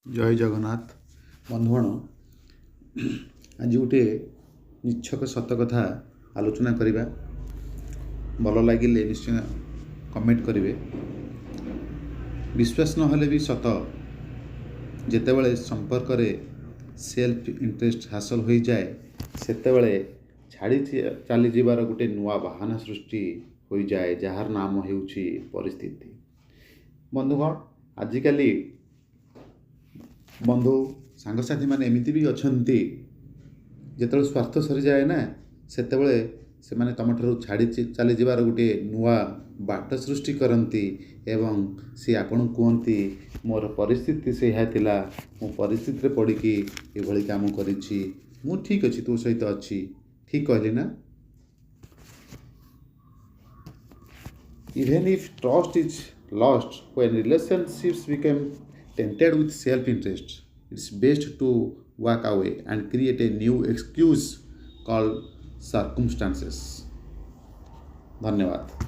जय जगन्नाथ बंधुगण आज गोटे निच्छक सत कथा आलोचना करिबा। भल लगे निश्चय कमेंट करेंगे। विश्वास नहले भी सत जेतेबेले संपर्क रे सेल्फ इंटरेस्ट हासिल हो जाए सेतेबेले छाड़ी चली जीवार गोटे नुआ बाहाना सृष्टि हो जाए जार नाम होउछि परिस्थिति। बंधुगण आजिकाली बंधु सांगसाथी माने एमिति भी अछंती जेतेबेले स्वार्थ सरी जाए ना सेतेबेले से माने तम ठारू छाड़ी चली जीवार गोटे नुआ बाट सृष्टि करती एवं सी आपन कहती मोर परिस्थिति से यह थिला मो परिस्थिति रे पड़ी कि एभली काम करिछि मु ठीक अछि तो सहित अछि। ठीक कहली ना। Even if trust is lost when relationships become tainted with self-interest, it's best to walk away and create a new excuse called circumstances. धन्यवाद।